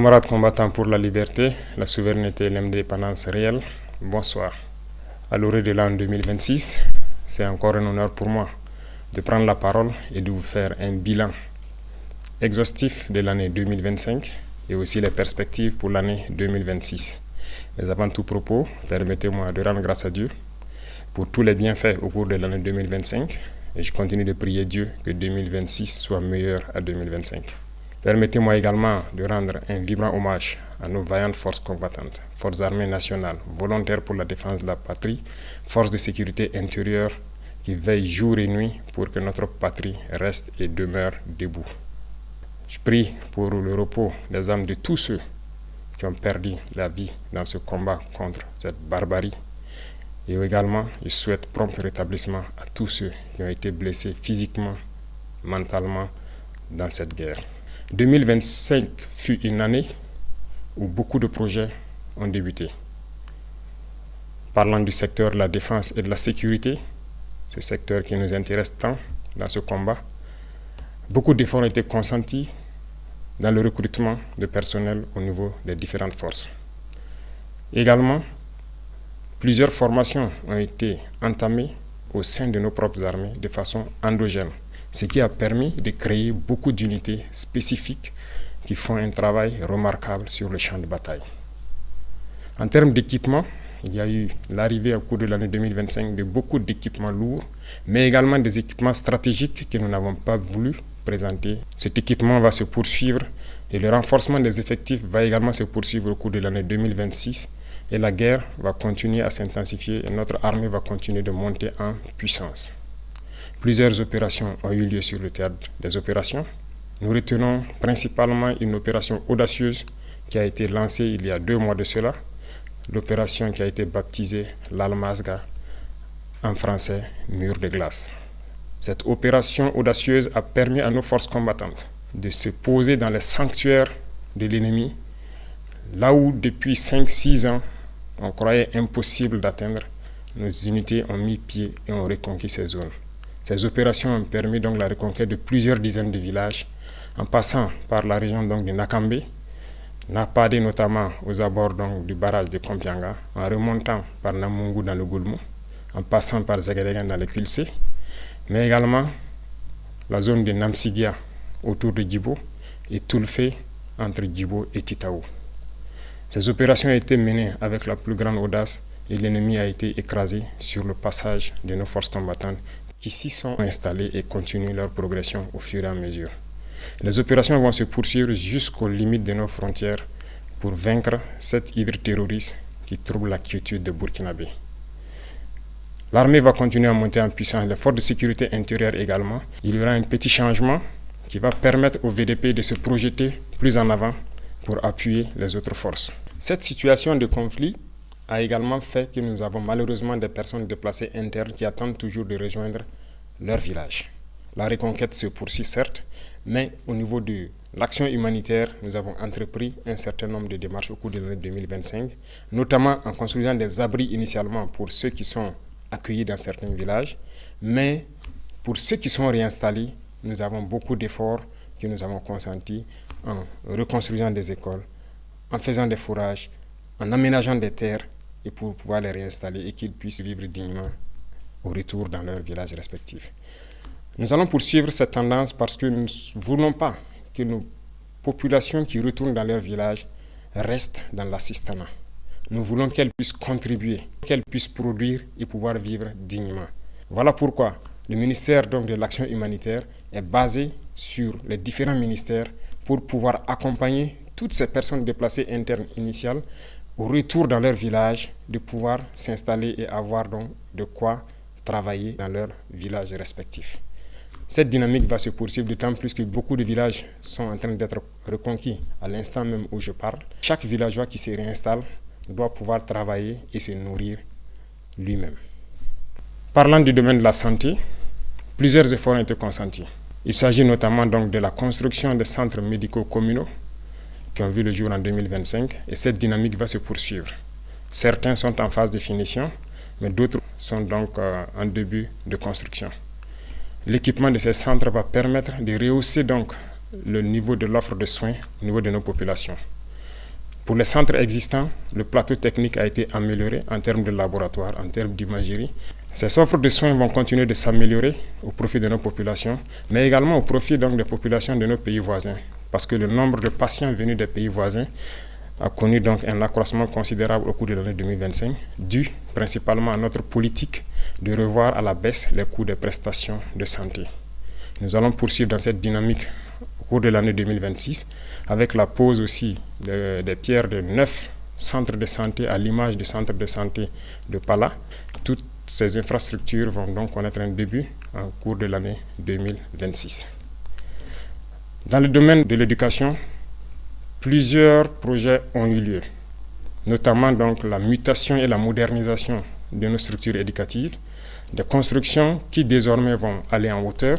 Camarades combattants pour la liberté, la souveraineté et l'indépendance réelle, bonsoir. À l'orée de l'an 2026, c'est encore un honneur pour moi de prendre la parole et de vous faire un bilan exhaustif de l'année 2025 et aussi les perspectives pour l'année 2026. Mais avant tout propos, permettez-moi de rendre grâce à Dieu pour tous les bienfaits au cours de l'année 2025 et je continue de prier Dieu que 2026 soit meilleur à 2025. Permettez-moi également de rendre un vibrant hommage à nos vaillantes forces combattantes, forces armées nationales, volontaires pour la défense de la patrie, forces de sécurité intérieure qui veillent jour et nuit pour que notre patrie reste et demeure debout. Je prie pour le repos des âmes de tous ceux qui ont perdu la vie dans ce combat contre cette barbarie. Et également, je souhaite prompt rétablissement à tous ceux qui ont été blessés physiquement, mentalement dans cette guerre. 2025 fut une année où beaucoup de projets ont débuté. Parlant du secteur de la défense et de la sécurité, ce secteur qui nous intéresse tant dans ce combat, beaucoup d'efforts ont été consentis dans le recrutement de personnel au niveau des différentes forces. Également, plusieurs formations ont été entamées au sein de nos propres armées de façon endogène, ce qui a permis de créer beaucoup d'unités spécifiques qui font un travail remarquable sur le champ de bataille. En termes d'équipement, il y a eu l'arrivée au cours de l'année 2025 de beaucoup d'équipements lourds, mais également des équipements stratégiques que nous n'avons pas voulu présenter. Cet équipement va se poursuivre et le renforcement des effectifs va également se poursuivre au cours de l'année 2026 et la guerre va continuer à s'intensifier et notre armée va continuer de monter en puissance. Plusieurs opérations ont eu lieu sur le théâtre des opérations. Nous retenons principalement une opération audacieuse qui a été lancée il y a 2 mois de cela, l'opération qui a été baptisée l'Almazga, en français mur de glace. Cette opération audacieuse a permis à nos forces combattantes de se poser dans les sanctuaires de l'ennemi, là où depuis 5-6 ans, on croyait impossible d'atteindre. Nos unités ont mis pied et ont reconquis ces zones. Ces opérations ont permis donc la reconquête de plusieurs dizaines de villages, en passant par la région donc de Nakambe, Napade notamment aux abords donc du barrage de Kompianga, en remontant par Namungu dans le Goulmou, en passant par Zagadegan dans le Kulse, mais également la zone de Namsigia autour de Djibo et Toulfé entre Djibo et Titaou. Ces opérations ont été menées avec la plus grande audace et l'ennemi a été écrasé sur le passage de nos forces combattantes qui s'y sont installés et continuent leur progression au fur et à mesure. Les opérations vont se poursuivre jusqu'aux limites de nos frontières pour vaincre cette hydre terroriste qui trouble la quiétude de Burkinabé. L'armée va continuer à monter en puissance, les forces de sécurité intérieure également. Il y aura un petit changement qui va permettre au VDP de se projeter plus en avant pour appuyer les autres forces. Cette situation de conflit a également fait que nous avons malheureusement des personnes déplacées internes qui attendent toujours de rejoindre leur village. La reconquête se poursuit certes, mais au niveau de l'action humanitaire, nous avons entrepris un certain nombre de démarches au cours de l'année 2025, notamment en construisant des abris initialement pour ceux qui sont accueillis dans certains villages, mais pour ceux qui sont réinstallés, nous avons beaucoup d'efforts que nous avons consentis en reconstruisant des écoles, en faisant des fourrages, en aménageant des terres et pour pouvoir les réinstaller et qu'ils puissent vivre dignement au retour dans leurs villages respectifs. Nous allons poursuivre cette tendance parce que nous ne voulons pas que nos populations qui retournent dans leurs villages restent dans l'assistanat. Nous voulons qu'elles puissent contribuer, qu'elles puissent produire et pouvoir vivre dignement. Voilà pourquoi le ministère donc, de l'Action humanitaire est basé sur les différents ministères pour pouvoir accompagner toutes ces personnes déplacées internes initiales au retour dans leur village, de pouvoir s'installer et avoir donc de quoi travailler dans leurs villages respectifs. Cette dynamique va se poursuivre d'autant plus que beaucoup de villages sont en train d'être reconquis à l'instant même où je parle. Chaque villageois qui se réinstalle doit pouvoir travailler et se nourrir lui-même. Parlant du domaine de la santé, plusieurs efforts ont été consentis. Il s'agit notamment donc de la construction des centres médicaux communaux qui ont vu le jour en 2025 et cette dynamique va se poursuivre. Certains sont en phase de finition, mais d'autres sont donc en début de construction. L'équipement de ces centres va permettre de rehausser donc le niveau de l'offre de soins au niveau de nos populations. Pour les centres existants, le plateau technique a été amélioré en termes de laboratoire, en termes d'imagerie. Ces offres de soins vont continuer de s'améliorer au profit de nos populations, mais également au profit donc des populations de nos pays voisins, parce que le nombre de patients venus des pays voisins a connu donc un accroissement considérable au cours de l'année 2025, dû principalement à notre politique de revoir à la baisse les coûts des prestations de santé. Nous allons poursuivre dans cette dynamique au cours de l'année 2026, avec la pose aussi des pierres de 9 centres de santé à l'image du centre de santé de Pala. Toutes ces infrastructures vont donc connaître un début en cours de l'année 2026. Dans le domaine de l'éducation, plusieurs projets ont eu lieu, notamment donc la mutation et la modernisation de nos structures éducatives, des constructions qui désormais vont aller en hauteur.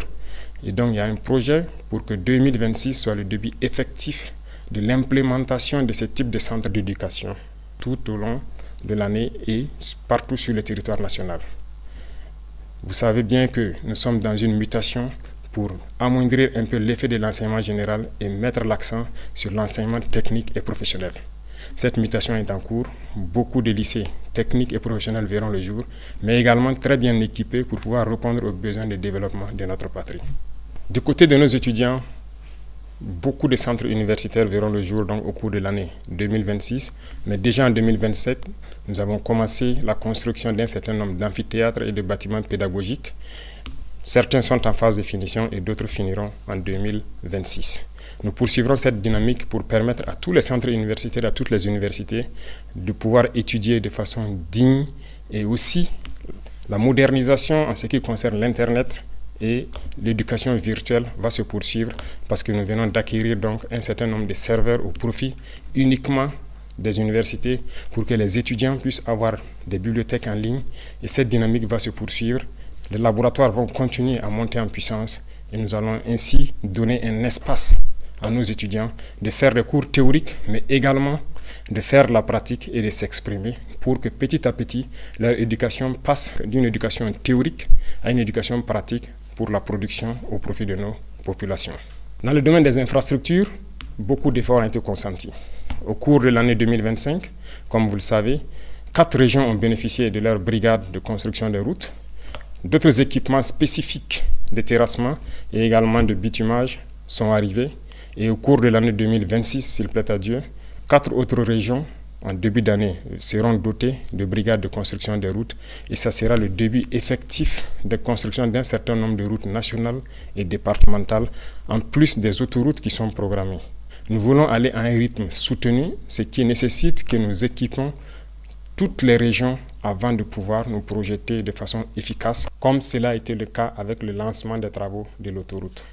Et donc il y a un projet pour que 2026 soit le début effectif de l'implémentation de ce type de centres d'éducation tout au long de l'année et partout sur le territoire national. Vous savez bien que nous sommes dans une mutation pour amoindrir un peu l'effet de l'enseignement général et mettre l'accent sur l'enseignement technique et professionnel. Cette mutation est en cours. Beaucoup de lycées techniques et professionnels verront le jour, mais également très bien équipés pour pouvoir répondre aux besoins de développement de notre patrie. Du côté de nos étudiants, beaucoup de centres universitaires verront le jour donc au cours de l'année 2026, mais déjà en 2027, nous avons commencé la construction d'un certain nombre d'amphithéâtres et de bâtiments pédagogiques. Certains sont en phase de finition et d'autres finiront en 2026. Nous poursuivrons cette dynamique pour permettre à tous les centres universitaires, à toutes les universités, de pouvoir étudier de façon digne et aussi la modernisation en ce qui concerne l'Internet et l'éducation virtuelle va se poursuivre parce que nous venons d'acquérir donc un certain nombre de serveurs au profit uniquement des universités pour que les étudiants puissent avoir des bibliothèques en ligne et cette dynamique va se poursuivre. Les laboratoires vont continuer à monter en puissance et nous allons ainsi donner un espace à nos étudiants de faire des cours théoriques mais également de faire la pratique et de s'exprimer pour que petit à petit leur éducation passe d'une éducation théorique à une éducation pratique pour la production au profit de nos populations. Dans le domaine des infrastructures, beaucoup d'efforts ont été consentis. Au cours de l'année 2025, comme vous le savez, 4 régions ont bénéficié de leur brigade de construction des routes. D'autres équipements spécifiques de terrassement et également de bitumage sont arrivés. Et au cours de l'année 2026, s'il plaît à Dieu, 4 autres régions en début d'année seront dotées de brigades de construction des routes et ça sera le début effectif de construction d'un certain nombre de routes nationales et départementales en plus des autoroutes qui sont programmées. Nous voulons aller à un rythme soutenu, ce qui nécessite que nous équipons toutes les régions avant de pouvoir nous projeter de façon efficace, comme cela a été le cas avec le lancement des travaux de l'autoroute.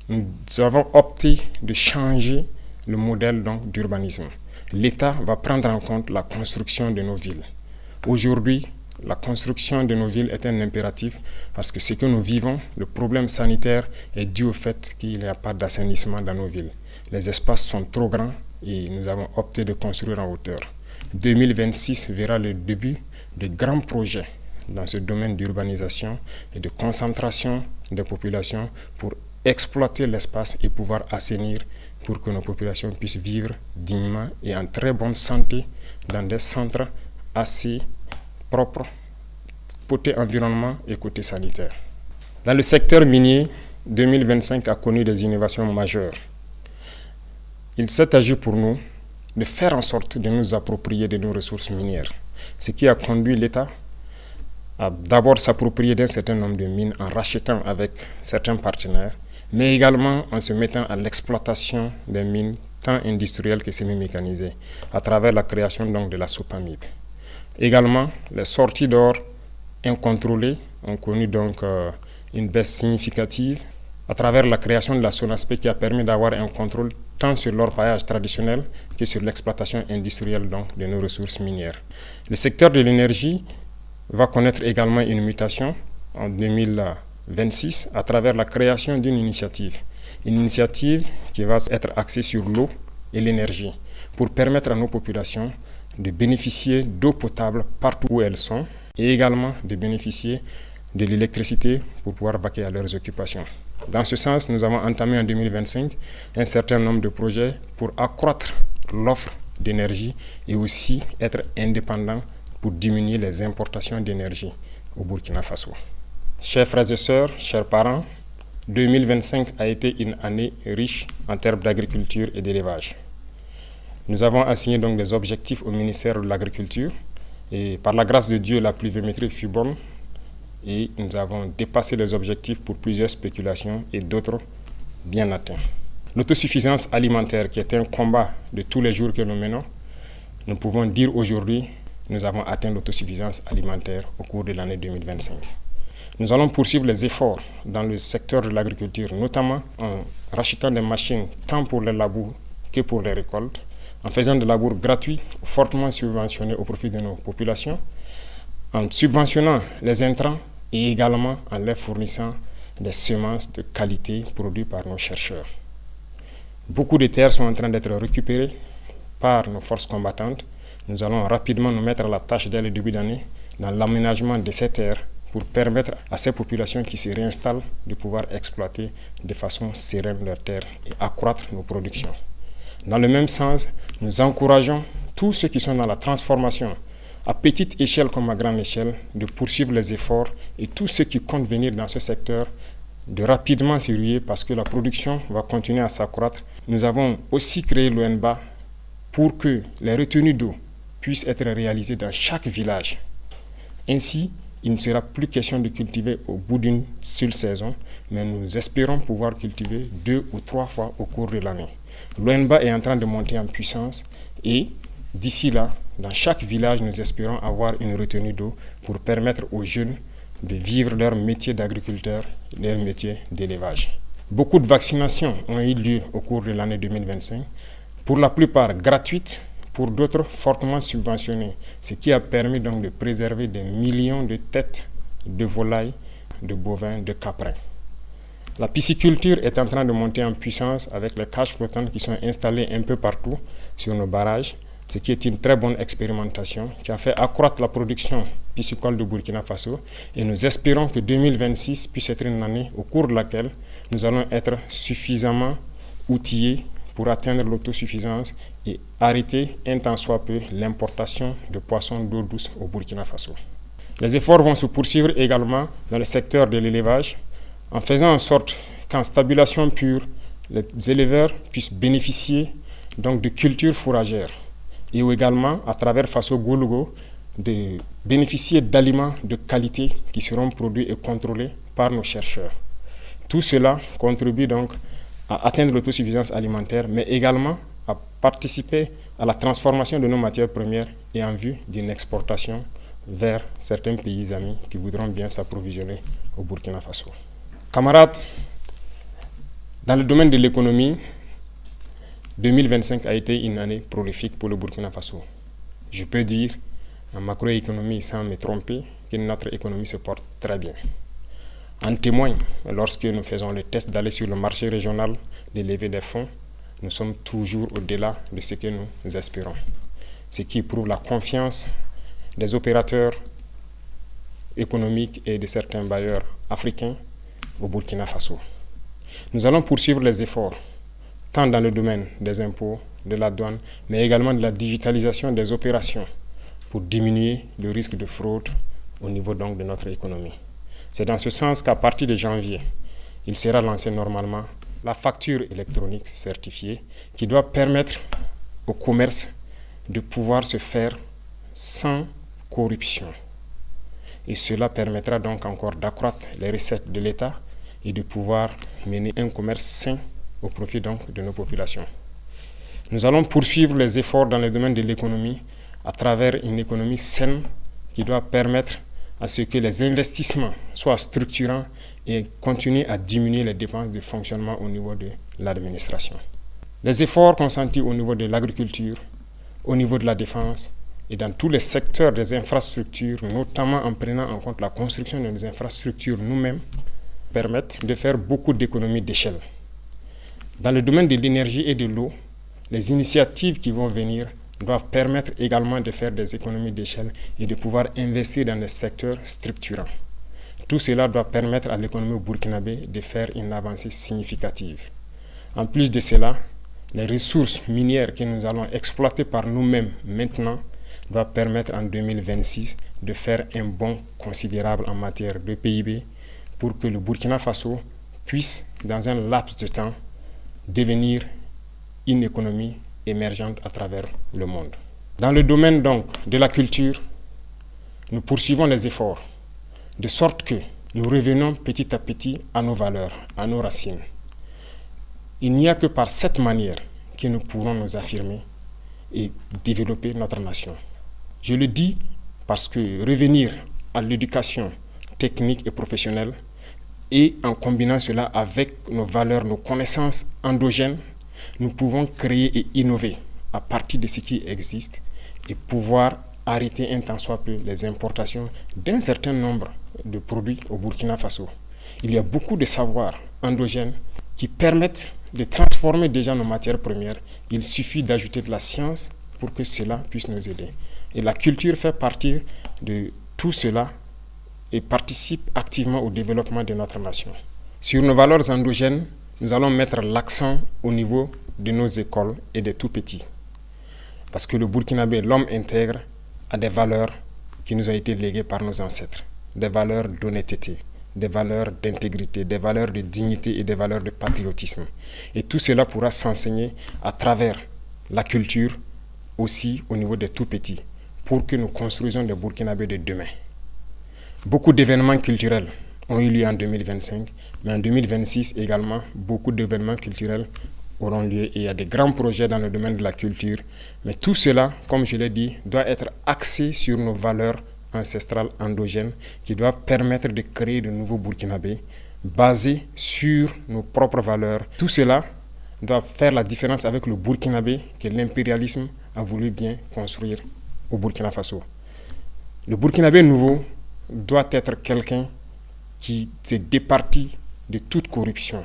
Nous avons opté de changer le modèle donc d'urbanisme. L'État va prendre en compte la construction de nos villes. Aujourd'hui, la construction de nos villes est un impératif parce que ce que nous vivons, le problème sanitaire est dû au fait qu'il n'y a pas d'assainissement dans nos villes. Les espaces sont trop grands et nous avons opté de construire en hauteur. 2026 verra le début de grands projets dans ce domaine d'urbanisation et de concentration des populations pour exploiter l'espace et pouvoir assainir pour que nos populations puissent vivre dignement et en très bonne santé dans des centres assez propres, côté environnement et côté sanitaire. Dans le secteur minier, 2025 a connu des innovations majeures. Il s'est agi pour nous de faire en sorte de nous approprier de nos ressources minières, ce qui a conduit l'État à d'abord s'approprier d'un certain nombre de mines en rachetant avec certains partenaires, mais également en se mettant à l'exploitation des mines tant industrielles que semi-mécanisées, à travers la création donc de la SOPAMIB. Également, les sorties d'or incontrôlées ont connu donc une baisse significative à travers la création de la SONASPE qui a permis d'avoir un contrôle tant sur l'orpaillage traditionnel que sur l'exploitation industrielle donc, de nos ressources minières. Le secteur de l'énergie va connaître également une mutation en 2026 à travers la création d'une initiative. Une initiative qui va être axée sur l'eau et l'énergie pour permettre à nos populations de bénéficier d'eau potable partout où elles sont et également de bénéficier de l'électricité pour pouvoir vaquer à leurs occupations. Dans ce sens, nous avons entamé en 2025 un certain nombre de projets pour accroître l'offre d'énergie et aussi être indépendant pour diminuer les importations d'énergie au Burkina Faso. Chers frères et sœurs, chers parents, 2025 a été une année riche en termes d'agriculture et d'élevage. Nous avons assigné donc des objectifs au ministère de l'Agriculture et par la grâce de Dieu, la pluviométrie fut bonne et nous avons dépassé les objectifs pour plusieurs spéculations et d'autres bien atteints. L'autosuffisance alimentaire, qui est un combat de tous les jours que nous menons, nous pouvons dire aujourd'hui que nous avons atteint l'autosuffisance alimentaire au cours de l'année 2025. Nous allons poursuivre les efforts dans le secteur de l'agriculture, notamment en rachetant des machines tant pour les labours que pour les récoltes, en faisant des labours gratuits, fortement subventionnés au profit de nos populations, en subventionnant les intrants et également en leur fournissant des semences de qualité produites par nos chercheurs. Beaucoup de terres sont en train d'être récupérées par nos forces combattantes. Nous allons rapidement nous mettre à la tâche dès le début d'année dans l'aménagement de ces terres pour permettre à ces populations qui se réinstallent de pouvoir exploiter de façon sereine leurs terres et accroître nos productions. Dans le même sens, nous encourageons tous ceux qui sont dans la transformation, à petite échelle comme à grande échelle, de poursuivre les efforts et tous ceux qui comptent venir dans ce secteur de rapidement s'y ruer parce que la production va continuer à s'accroître. Nous avons aussi créé l'ONBA pour que les retenues d'eau puissent être réalisées dans chaque village. Ainsi, il ne sera plus question de cultiver au bout d'une seule saison, mais nous espérons pouvoir cultiver 2 ou 3 fois au cours de l'année. L'ONBA est en train de monter en puissance et d'ici là, dans chaque village, nous espérons avoir une retenue d'eau pour permettre aux jeunes de vivre leur métier d'agriculteur, leur métier d'élevage. Beaucoup de vaccinations ont eu lieu au cours de l'année 2025, pour la plupart gratuites, pour d'autres fortement subventionnées, ce qui a permis donc de préserver des millions de têtes de volailles, de bovins, de caprins. La pisciculture est en train de monter en puissance avec les cages flottantes qui sont installées un peu partout sur nos barrages, ce qui est une très bonne expérimentation qui a fait accroître la production piscicole de Burkina Faso et nous espérons que 2026 puisse être une année au cours de laquelle nous allons être suffisamment outillés pour atteindre l'autosuffisance et arrêter un tant soit peu l'importation de poissons d'eau douce au Burkina Faso. Les efforts vont se poursuivre également dans le secteur de l'élevage en faisant en sorte qu'en stabulation pure, les éleveurs puissent bénéficier donc de cultures fourragères et également à travers Faso Goulougo de bénéficier d'aliments de qualité qui seront produits et contrôlés par nos chercheurs. Tout cela contribue donc à atteindre l'autosuffisance alimentaire, mais également à participer à la transformation de nos matières premières et en vue d'une exportation vers certains pays amis qui voudront bien s'approvisionner au Burkina Faso. Camarades, dans le domaine de l'économie, 2025 a été une année prolifique pour le Burkina Faso. Je peux dire, en macroéconomie, sans me tromper, que notre économie se porte très bien. En témoigne, lorsque nous faisons le test d'aller sur le marché régional, de lever des fonds, nous sommes toujours au-delà de ce que nous espérons. Ce qui prouve la confiance des opérateurs économiques et de certains bailleurs africains au Burkina Faso. Nous allons poursuivre les efforts, tant dans le domaine des impôts, de la douane, mais également de la digitalisation des opérations pour diminuer le risque de fraude au niveau donc de notre économie. C'est dans ce sens qu'à partir de janvier, il sera lancé normalement la facture électronique certifiée qui doit permettre au commerce de pouvoir se faire sans corruption. Et cela permettra donc encore d'accroître les recettes de l'État et de pouvoir mener un commerce sain au profit donc de nos populations. Nous allons poursuivre les efforts dans le domaine de l'économie à travers une économie saine qui doit permettre à ce que les investissements soient structurants et continuent à diminuer les dépenses de fonctionnement au niveau de l'administration. Les efforts consentis au niveau de l'agriculture, au niveau de la défense et dans tous les secteurs des infrastructures, notamment en prenant en compte la construction de nos infrastructures nous-mêmes, permettent de faire beaucoup d'économies d'échelle. Dans le domaine de l'énergie et de l'eau, les initiatives qui vont venir doivent permettre également de faire des économies d'échelle et de pouvoir investir dans des secteurs structurants. Tout cela doit permettre à l'économie burkinabé de faire une avancée significative. En plus de cela, les ressources minières que nous allons exploiter par nous-mêmes maintenant doivent permettre en 2026 de faire un bond considérable en matière de PIB pour que le Burkina Faso puisse, dans un laps de temps, devenir une économie émergente à travers le monde. Dans le domaine donc de la culture, nous poursuivons les efforts, de sorte que nous revenons petit à petit à nos valeurs, à nos racines. Il n'y a que par cette manière que nous pourrons nous affirmer et développer notre nation. Je le dis parce que revenir à l'éducation technique et professionnelle et en combinant cela avec nos valeurs, nos connaissances endogènes, nous pouvons créer et innover à partir de ce qui existe et pouvoir arrêter un tant soit peu les importations d'un certain nombre de produits au Burkina Faso. Il y a beaucoup de savoirs endogènes qui permettent de transformer déjà nos matières premières. Il suffit d'ajouter de la science pour que cela puisse nous aider. Et la culture fait partie de tout cela et participe activement au développement de notre nation. Sur nos valeurs endogènes, nous allons mettre l'accent au niveau de nos écoles et des tout-petits. Parce que le Burkinabé, l'homme intègre, a des valeurs qui nous ont été léguées par nos ancêtres. Des valeurs d'honnêteté, des valeurs d'intégrité, des valeurs de dignité et des valeurs de patriotisme. Et tout cela pourra s'enseigner à travers la culture, aussi au niveau des tout-petits, pour que nous construisions des Burkinabés de demain. Beaucoup d'événements culturels ont eu lieu en 2025, mais en 2026 également, beaucoup d'événements culturels auront lieu et il y a des grands projets dans le domaine de la culture. Mais tout cela, comme je l'ai dit, doit être axé sur nos valeurs ancestrales endogènes qui doivent permettre de créer de nouveaux Burkinabés basés sur nos propres valeurs. Tout cela doit faire la différence avec le Burkinabé que l'impérialisme a voulu bien construire au Burkina Faso. Le Burkinabé nouveau doit être quelqu'un qui s'est départi de toute corruption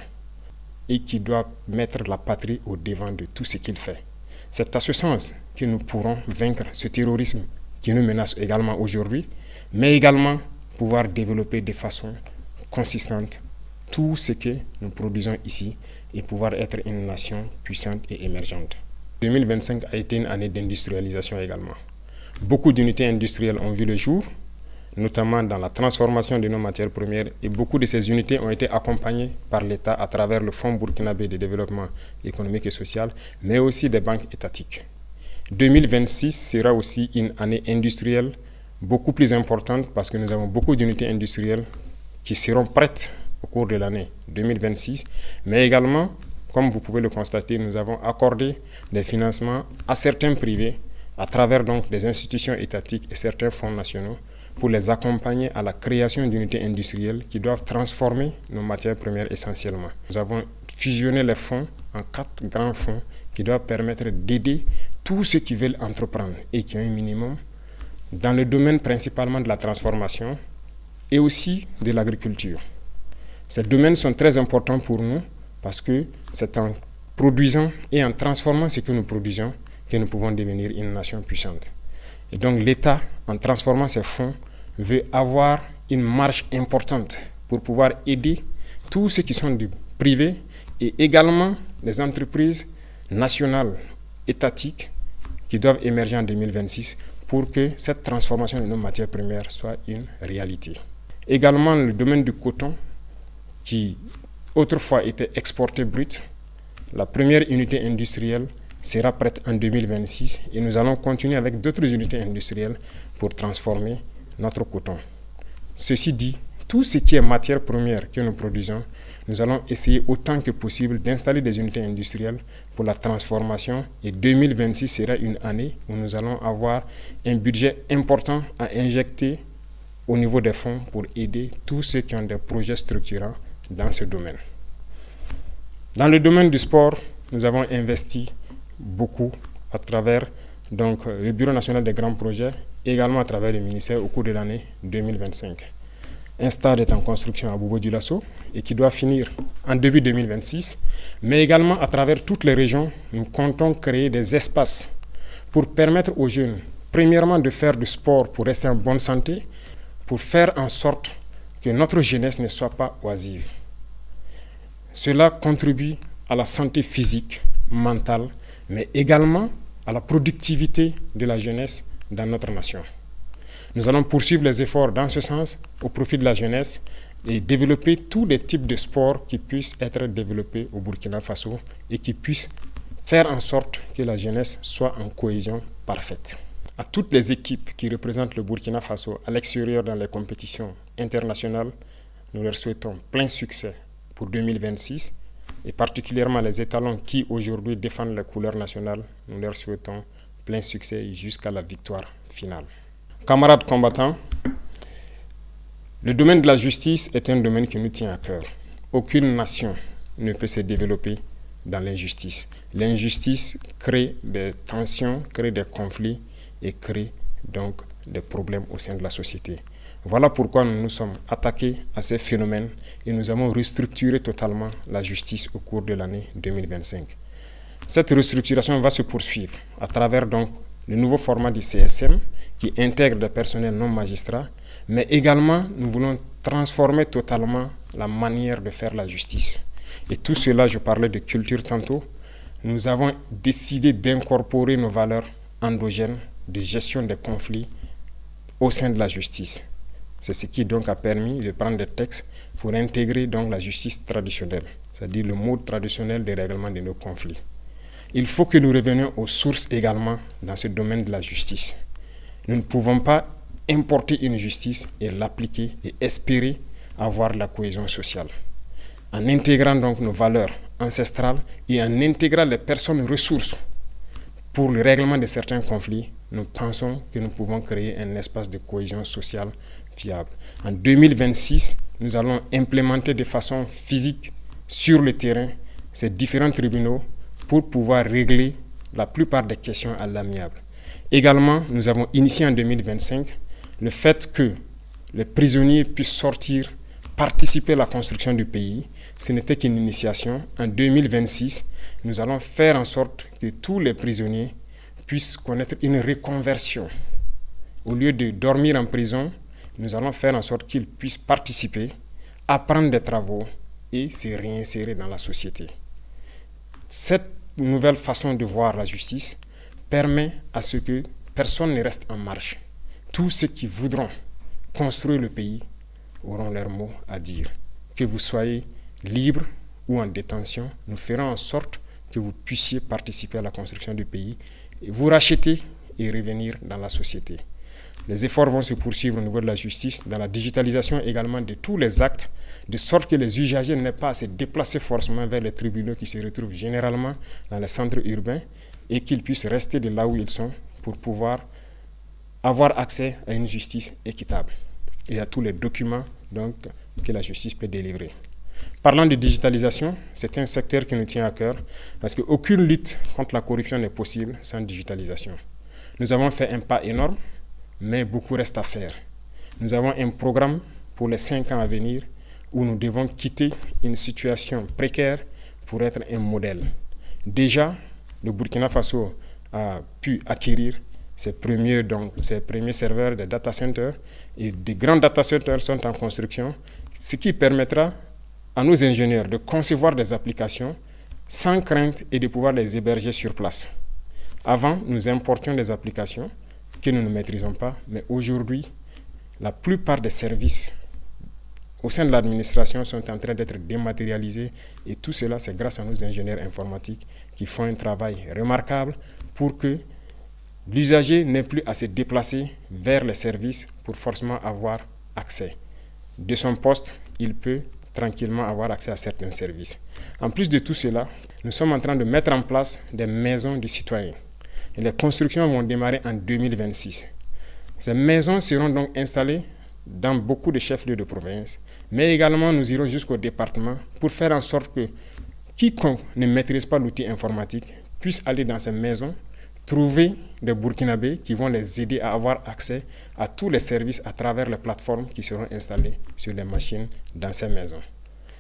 et qui doit mettre la patrie au devant de tout ce qu'il fait. C'est à ce sens que nous pourrons vaincre ce terrorisme qui nous menace également aujourd'hui, mais également pouvoir développer de façon consistante tout ce que nous produisons ici et pouvoir être une nation puissante et émergente. 2025 a été une année d'industrialisation également. Beaucoup d'unités industrielles ont vu le jour, notamment dans la transformation de nos matières premières, et beaucoup de ces unités ont été accompagnées par l'État à travers le Fonds burkinabé de développement économique et social, mais aussi des banques étatiques. 2026 sera aussi une année industrielle beaucoup plus importante parce que nous avons beaucoup d'unités industrielles qui seront prêtes au cours de l'année 2026, mais également, comme vous pouvez le constater, nous avons accordé des financements à certains privés à travers donc des institutions étatiques et certains fonds nationaux pour les accompagner à la création d'unités industrielles qui doivent transformer nos matières premières essentiellement. Nous avons fusionné les fonds en 4 grands fonds qui doivent permettre d'aider tous ceux qui veulent entreprendre et qui ont un minimum dans le domaine principalement de la transformation et aussi de l'agriculture. Ces domaines sont très importants pour nous parce que c'est en produisant et en transformant ce que nous produisons que nous pouvons devenir une nation puissante. Et donc l'État, en transformant ces fonds, veut avoir une marge importante pour pouvoir aider tous ceux qui sont du privé et également les entreprises nationales, étatiques, qui doivent émerger en 2026 pour que cette transformation de nos matières premières soit une réalité. Également le domaine du coton, qui autrefois était exporté brut, la première unité industrielle sera prête en 2026 et nous allons continuer avec d'autres unités industrielles pour transformer notre coton. Ceci dit, tout ce qui est matière première que nous produisons, nous allons essayer autant que possible d'installer des unités industrielles pour la transformation et 2026 sera une année où nous allons avoir un budget important à injecter au niveau des fonds pour aider tous ceux qui ont des projets structurants dans ce domaine. Dans le domaine du sport, nous avons investi beaucoup à travers donc, le Bureau national des grands projets, également à travers le ministère au cours de l'année 2025. Un stade est en construction à Bobo-Dioulasso et qui doit finir en début 2026, mais également à travers toutes les régions, nous comptons créer des espaces pour permettre aux jeunes, premièrement, de faire du sport pour rester en bonne santé, pour faire en sorte que notre jeunesse ne soit pas oisive. Cela contribue à la santé physique, mentale, mais également à la productivité de la jeunesse dans notre nation. Nous allons poursuivre les efforts dans ce sens au profit de la jeunesse et développer tous les types de sports qui puissent être développés au Burkina Faso et qui puissent faire en sorte que la jeunesse soit en cohésion parfaite. À toutes les équipes qui représentent le Burkina Faso à l'extérieur dans les compétitions internationales, nous leur souhaitons plein succès pour 2026 et particulièrement les étalons qui aujourd'hui défendent les couleurs nationales, nous leur souhaitons plein succès jusqu'à la victoire finale. Camarades combattants, le domaine de la justice est un domaine qui nous tient à cœur. Aucune nation ne peut se développer dans l'injustice. L'injustice crée des tensions, crée des conflits et crée donc des problèmes au sein de la société. Voilà pourquoi nous nous sommes attaqués à ces phénomènes et nous avons restructuré totalement la justice au cours de l'année 2025. Cette restructuration va se poursuivre à travers donc le nouveau format du CSM qui intègre des personnels non magistrats, mais également nous voulons transformer totalement la manière de faire la justice. Et tout cela, je parlais de culture tantôt, nous avons décidé d'incorporer nos valeurs endogènes de gestion des conflits au sein de la justice. C'est ce qui donc a permis de prendre des textes pour intégrer donc la justice traditionnelle, c'est-à-dire le mode traditionnel de règlement de nos conflits. Il faut que nous revenions aux sources également dans ce domaine de la justice. Nous ne pouvons pas importer une justice et l'appliquer et espérer avoir la cohésion sociale. En intégrant donc nos valeurs ancestrales et en intégrant les personnes ressources pour le règlement de certains conflits, nous pensons que nous pouvons créer un espace de cohésion sociale fiable. En 2026, nous allons implémenter de façon physique sur le terrain ces différents tribunaux pour pouvoir régler la plupart des questions à l'amiable. Également, nous avons initié en 2025 le fait que les prisonniers puissent sortir, participer à la construction du pays. Ce n'était qu'une initiation. En 2026, nous allons faire en sorte que tous les prisonniers puissent connaître une reconversion. Au lieu de dormir en prison, nous allons faire en sorte qu'ils puissent participer, apprendre des travaux et se réinsérer dans la société. Cette nouvelle façon de voir la justice permet à ce que personne ne reste en marge. Tous ceux qui voudront construire le pays auront leur mot à dire. Que vous soyez libre ou en détention, nous ferons en sorte que vous puissiez participer à la construction du pays, et vous racheter et revenir dans la société. Les efforts vont se poursuivre au niveau de la justice, dans la digitalisation également de tous les actes, de sorte que les usagers n'aient pas à se déplacer forcément vers les tribunaux qui se retrouvent généralement dans les centres urbains et qu'ils puissent rester de là où ils sont pour pouvoir avoir accès à une justice équitable et à tous les documents donc, que la justice peut délivrer. Parlant de digitalisation, c'est un secteur qui nous tient à cœur parce qu'aucune lutte contre la corruption n'est possible sans digitalisation. Nous avons fait un pas énorme, mais beaucoup reste à faire. Nous avons un programme pour les 5 ans à venir où nous devons quitter une situation précaire pour être un modèle. Déjà, le Burkina Faso a pu acquérir ses premiers serveurs de data centers et des grands data centers sont en construction, ce qui permettra à nos ingénieurs de concevoir des applications sans crainte et de pouvoir les héberger sur place. Avant, nous importions des applications que nous ne maîtrisons pas, mais aujourd'hui, la plupart des services au sein de l'administration sont en train d'être dématérialisés et tout cela, c'est grâce à nos ingénieurs informatiques qui font un travail remarquable pour que l'usager n'ait plus à se déplacer vers les services pour forcément avoir accès. De son poste, il peut tranquillement avoir accès à certains services. En plus de tout cela, nous sommes en train de mettre en place des maisons du citoyen. Et les constructions vont démarrer en 2026. Ces maisons seront donc installées dans beaucoup de chefs-lieux de province, mais également nous irons jusqu'au département pour faire en sorte que quiconque ne maîtrise pas l'outil informatique puisse aller dans ces maisons, trouver des Burkinabés qui vont les aider à avoir accès à tous les services à travers les plateformes qui seront installées sur les machines dans ces maisons.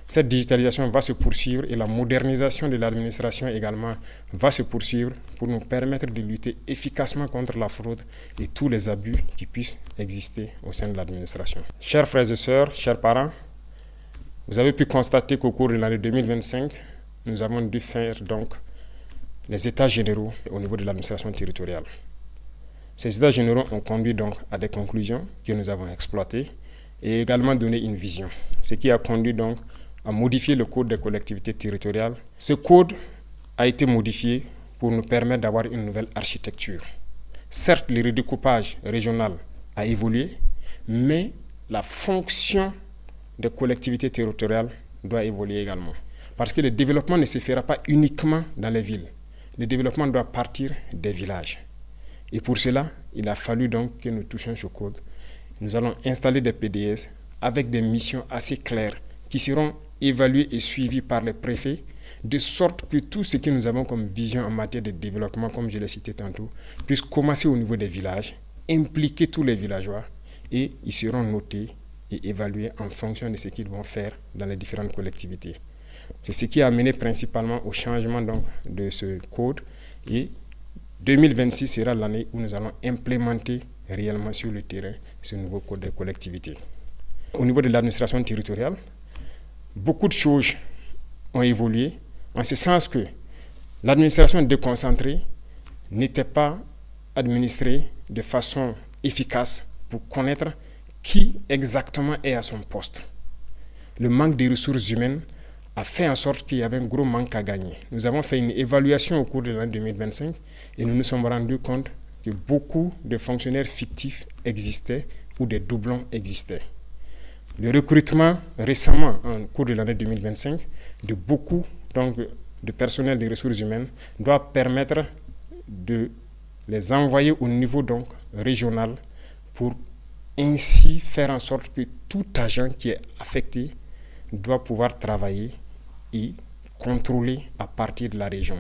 Cette digitalisation va se poursuivre et la modernisation de l'administration également va se poursuivre pour nous permettre de lutter efficacement contre la fraude et tous les abus qui puissent exister au sein de l'administration. Chers frères et sœurs, chers parents, vous avez pu constater qu'au cours de l'année 2025, nous avons dû faire donc les états généraux au niveau de l'administration territoriale. Ces états généraux ont conduit donc à des conclusions que nous avons exploitées et également donné une vision, ce qui a conduit donc à modifier le code des collectivités territoriales. Ce code a été modifié pour nous permettre d'avoir une nouvelle architecture. Certes, le redécoupage régional a évolué, mais la fonction des collectivités territoriales doit évoluer également. Parce que le développement ne se fera pas uniquement dans les villes. Le développement doit partir des villages. Et pour cela, il a fallu donc que nous touchions ce code. Nous allons installer des PDS avec des missions assez claires qui seront évaluées et suivies par les préfets, de sorte que tout ce que nous avons comme vision en matière de développement, comme je l'ai cité tantôt, puisse commencer au niveau des villages, impliquer tous les villageois et ils seront notés et évalués en fonction de ce qu'ils vont faire dans les différentes collectivités. C'est ce qui a amené principalement au changement donc de ce code et 2026 sera l'année où nous allons implémenter réellement sur le terrain ce nouveau code des collectivités. Au niveau de l'administration territoriale, beaucoup de choses ont évolué en ce sens que l'administration déconcentrée n'était pas administrée de façon efficace pour connaître qui exactement est à son poste. Le manque de ressources humaines a fait en sorte qu'il y avait un gros manque à gagner. Nous avons fait une évaluation au cours de l'année 2025 et nous nous sommes rendus compte que beaucoup de fonctionnaires fictifs existaient ou des doublons existaient. Le recrutement récemment, en cours de l'année 2025, de beaucoup donc, de personnel des ressources humaines doit permettre de les envoyer au niveau donc, régional pour ainsi faire en sorte que tout agent qui est affecté doit pouvoir travailler et contrôler à partir de la région.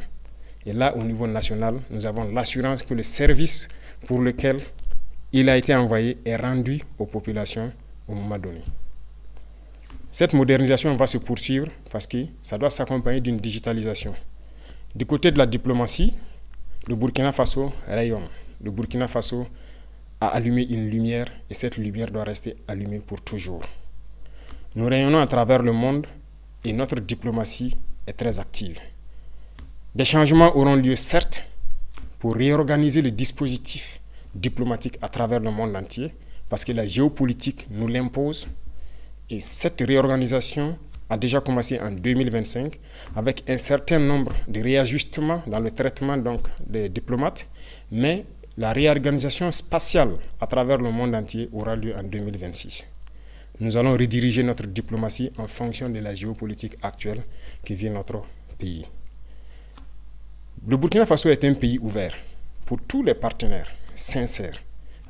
Et là, au niveau national, nous avons l'assurance que le service pour lequel il a été envoyé est rendu aux populations au moment donné. Cette modernisation va se poursuivre parce que ça doit s'accompagner d'une digitalisation. Du côté de la diplomatie, le Burkina Faso rayonne. Le Burkina Faso a allumé une lumière et cette lumière doit rester allumée pour toujours. Nous rayonnons à travers le monde et notre diplomatie est très active. Des changements auront lieu, certes, pour réorganiser le dispositif diplomatique à travers le monde entier, parce que la géopolitique nous l'impose. Et cette réorganisation a déjà commencé en 2025 avec un certain nombre de réajustements dans le traitement donc, des diplomates, mais la réorganisation spatiale à travers le monde entier aura lieu en 2026. Nous allons rediriger notre diplomatie en fonction de la géopolitique actuelle qui vit notre pays. Le Burkina Faso est un pays ouvert pour tous les partenaires, sincères,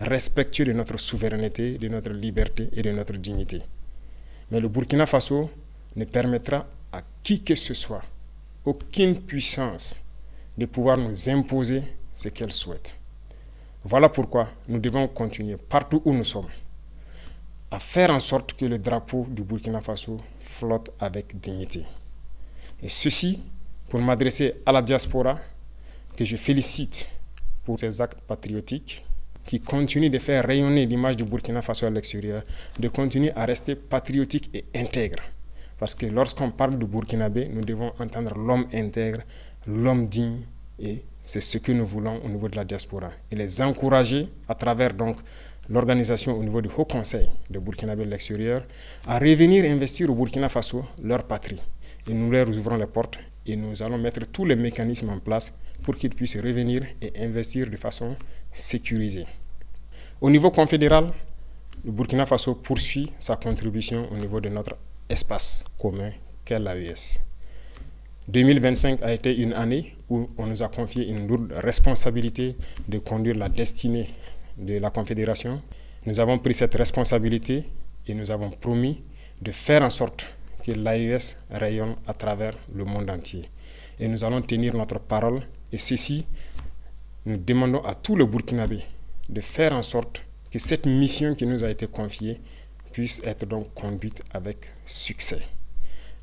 respectueux de notre souveraineté, de notre liberté et de notre dignité. Mais le Burkina Faso ne permettra à qui que ce soit, aucune puissance, de pouvoir nous imposer ce qu'elle souhaite. Voilà pourquoi nous devons continuer partout où nous sommes à faire en sorte que le drapeau du Burkina Faso flotte avec dignité. Et ceci pour m'adresser à la diaspora que je félicite pour ses actes patriotiques qui continuent de faire rayonner l'image du Burkina Faso à l'extérieur, de continuer à rester patriotique et intègre. Parce que lorsqu'on parle du Burkinabé, nous devons entendre l'homme intègre, l'homme digne, et c'est ce que nous voulons au niveau de la diaspora. Et les encourager à travers donc l'organisation au niveau du Haut Conseil de Burkinabé de l'extérieur à revenir investir au Burkina Faso, leur patrie. Et nous leur ouvrons les portes et nous allons mettre tous les mécanismes en place pour qu'ils puissent revenir et investir de façon sécurisée. Au niveau confédéral, le Burkina Faso poursuit sa contribution au niveau de notre espace commun qu'est l'AES. 2025 a été une année où on nous a confié une lourde responsabilité de conduire la destinée de la Confédération. Nous avons pris cette responsabilité et nous avons promis de faire en sorte que l'AES rayonne à travers le monde entier. Et nous allons tenir notre parole. Et ceci, nous demandons à tous les Burkinabés de faire en sorte que cette mission qui nous a été confiée puisse être donc conduite avec succès.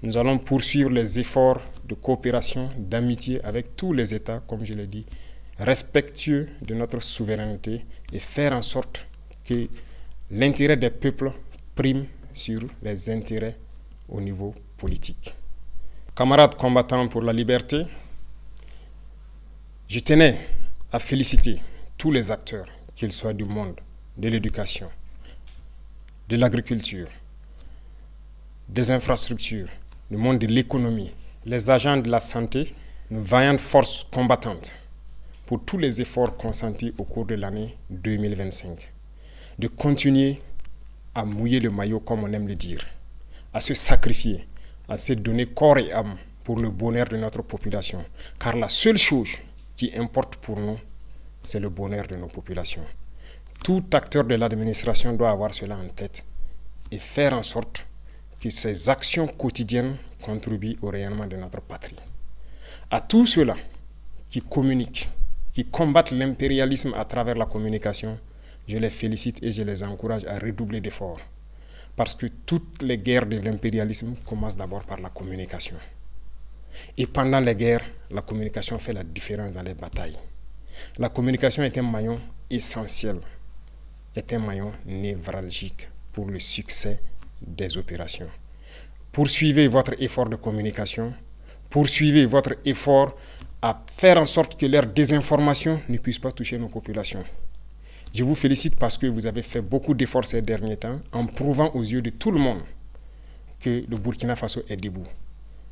Nous allons poursuivre les efforts de coopération, d'amitié avec tous les États, comme je l'ai dit, respectueux de notre souveraineté et faire en sorte que l'intérêt des peuples prime sur les intérêts au niveau politique. Camarades combattants pour la liberté, Je tenais à féliciter tous les acteurs, qu'ils soient du monde de l'éducation, de l'agriculture, des infrastructures, du monde de l'économie, les agents de la santé, nos vaillantes forces combattantes, pour tous les efforts consentis au cours de l'année 2025, de continuer à mouiller le maillot, comme on aime le dire, à se sacrifier, à se donner corps et âme pour le bonheur de notre population. Car la seule chose qui importe pour nous, c'est le bonheur de nos populations. Tout acteur de l'administration doit avoir cela en tête et faire en sorte que ces actions quotidiennes contribuent au rayonnement de notre patrie. À tous ceux-là qui communiquent, qui combattent l'impérialisme à travers la communication, je les félicite et je les encourage à redoubler d'efforts. Parce que toutes les guerres de l'impérialisme commencent d'abord par la communication. Et pendant les guerres, la communication fait la différence dans les batailles. La communication est un maillon essentiel, est un maillon névralgique pour le succès des opérations. Poursuivez votre effort de communication, poursuivez votre effort à faire en sorte que leur désinformation ne puisse pas toucher nos populations. Je vous félicite parce que vous avez fait beaucoup d'efforts ces derniers temps en prouvant aux yeux de tout le monde que le Burkina Faso est debout.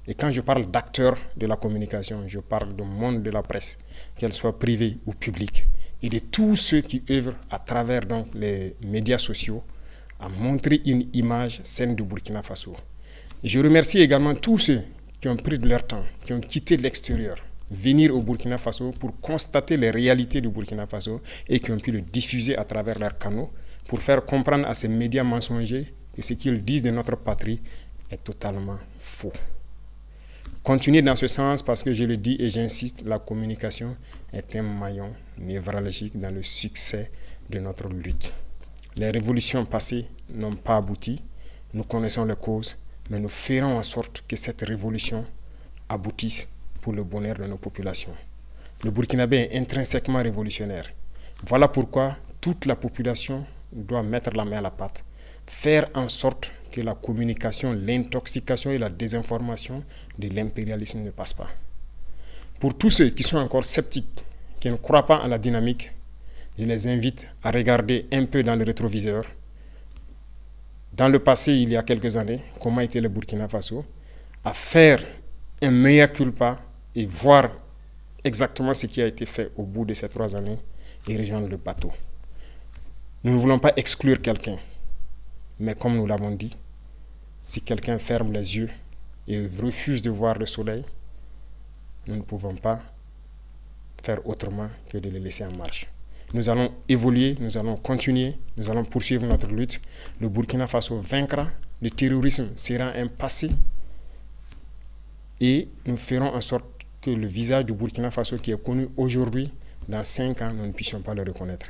Et quand je parle d'acteurs de la communication, je parle du monde de la presse, qu'elle soit privée ou publique, et de tous ceux qui œuvrent à travers donc les médias sociaux à montrer une image saine du Burkina Faso. Et je remercie également tous ceux qui ont pris de leur temps, qui ont quitté l'extérieur, venir au Burkina Faso pour constater les réalités du Burkina Faso et qui ont pu le diffuser à travers leurs canaux pour faire comprendre à ces médias mensongers que ce qu'ils disent de notre patrie est totalement faux. Continuez dans ce sens parce que je le dis et j'insiste, la communication est un maillon névralgique dans le succès de notre lutte. Les révolutions passées n'ont pas abouti, nous connaissons les causes, mais nous ferons en sorte que cette révolution aboutisse pour le bonheur de nos populations. Le Burkinabé est intrinsèquement révolutionnaire. Voilà pourquoi toute la population doit mettre la main à la pâte, faire en sorte que la communication, l'intoxication et la désinformation de l'impérialisme ne passent pas. Pour tous ceux qui sont encore sceptiques, qui ne croient pas en la dynamique, je les invite à regarder un peu dans le rétroviseur. Dans le passé, il y a quelques années, comment était le Burkina Faso, à faire un mea culpa et voir exactement ce qui a été fait au bout de ces 3 années et rejoindre le bateau. Nous ne voulons pas exclure quelqu'un, mais comme nous l'avons dit, si quelqu'un ferme les yeux et refuse de voir le soleil, nous ne pouvons pas faire autrement que de le laisser en marche. Nous allons évoluer, nous allons continuer, nous allons poursuivre notre lutte. Le Burkina Faso vaincra, le terrorisme sera un passé et nous ferons en sorte que le visage du Burkina Faso qui est connu aujourd'hui, dans 5 ans, nous ne puissions pas le reconnaître.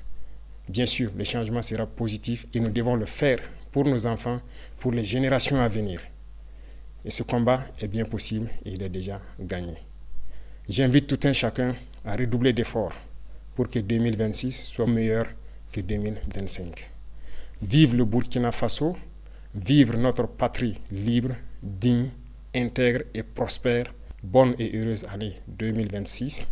Bien sûr, le changement sera positif et nous devons le faire pour nos enfants, pour les générations à venir. Et ce combat est bien possible et il est déjà gagné. J'invite tout un chacun à redoubler d'efforts pour que 2026 soit meilleur que 2025. Vive le Burkina Faso, vive notre patrie libre, digne, intègre et prospère. Bonne et heureuse année 2026.